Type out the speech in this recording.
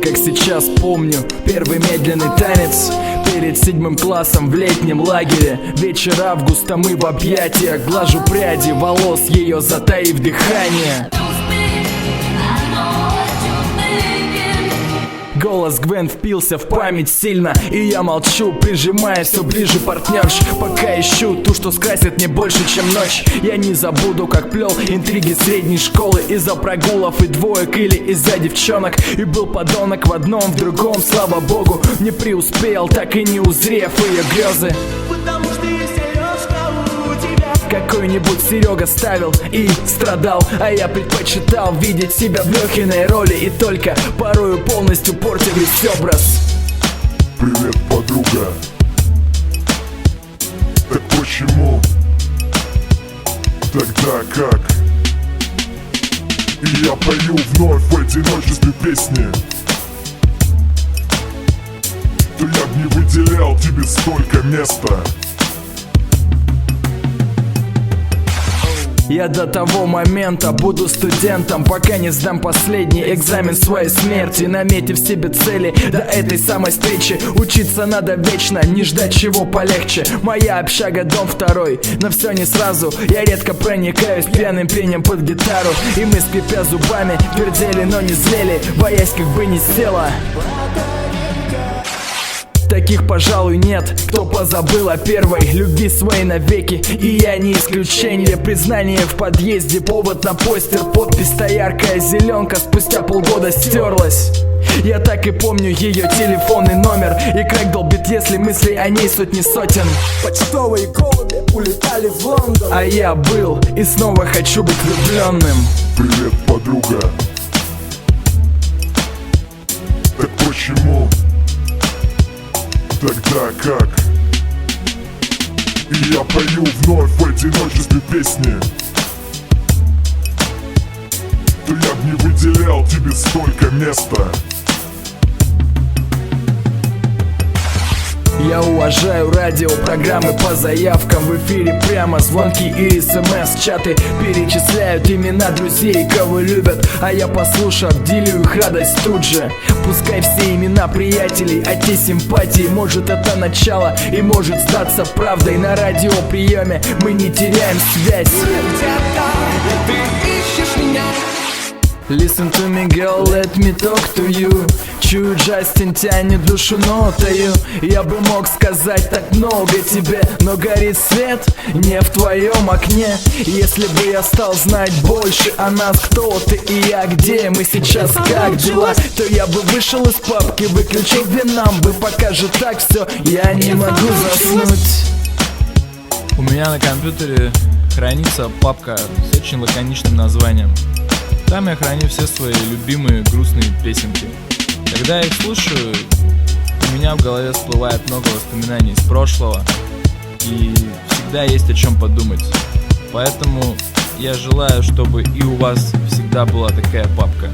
как сейчас помню первый медленный танец перед 7 классом в летнем лагере. Вечер августа, мы в объятиях, глажу пряди волос ее, затаив дыхание. Голос Гвен впился в память сильно, и я молчу, прижимаясь все ближе партнерш. Пока ищу ту, что скрасит мне больше, чем ночь. Я не забуду, как плел интриги средней школы, из-за прогулов и двоек или из-за девчонок. И был подонок в одном, в другом, слава богу, не преуспел, так и не узрев ее грезы. Какой-нибудь Серега ставил и страдал, а я предпочитал видеть себя в Лехиной роли, и только порою полностью портил весь образ. Привет, подруга. Так почему? Тогда как? И я пою вновь в одиночестве песни. То я б не выделял тебе столько места. Я до того момента буду студентом, пока не сдам последний экзамен своей смерти, наметив себе цели до этой самой встречи. Учиться надо вечно, не ждать чего полегче. Моя общага, дом второй, но все не сразу. Я редко проникаюсь пьяным пением под гитару, и мы, скрипя зубами, твердели, но не злели, боясь, как бы не села. Таких, пожалуй, нет, кто позабыл о первой любви своей навеки. И я не исключение. Признание в подъезде, повод на постер, подпись-то яркая зеленка спустя полгода стерлась. Я так и помню ее телефонный номер, и как долбит, если мыслей о ней сотни сотен. Почтовые голуби улетали в Лондон, а я был и снова хочу быть влюбленным. Привет, подруга. Так почему? Тогда как? И я пою вновь в одиночестве песни. То я б не выделял тебе столько места. Я уважаю радио, программы по заявкам. В эфире прямо звонки и смс-чаты перечисляют имена друзей, кого любят. А я, послушав, делю их радость тут же. Пускай все имена приятелей, а те симпатии. Может, это начало и может статься правдой. На радиоприеме мы не теряем связь. ты ищешь меня. Listen to me, girl, let me talk to you. Чую, Джастин тянет душу нотою. Я бы мог сказать так много тебе, но горит свет не в твоем окне. Если бы я стал знать больше о нас, кто ты и я, где мы сейчас, как дела, то я бы вышел из папки, выключил две намбы. Пока же так все, я не могу заснуть. У меня на компьютере хранится папка с очень лаконичным названием. Там я храню все свои любимые грустные песенки. Когда я их слушаю, у меня в голове всплывает много воспоминаний из прошлого, и всегда есть о чем подумать. Поэтому я желаю, чтобы и у вас всегда была такая папка.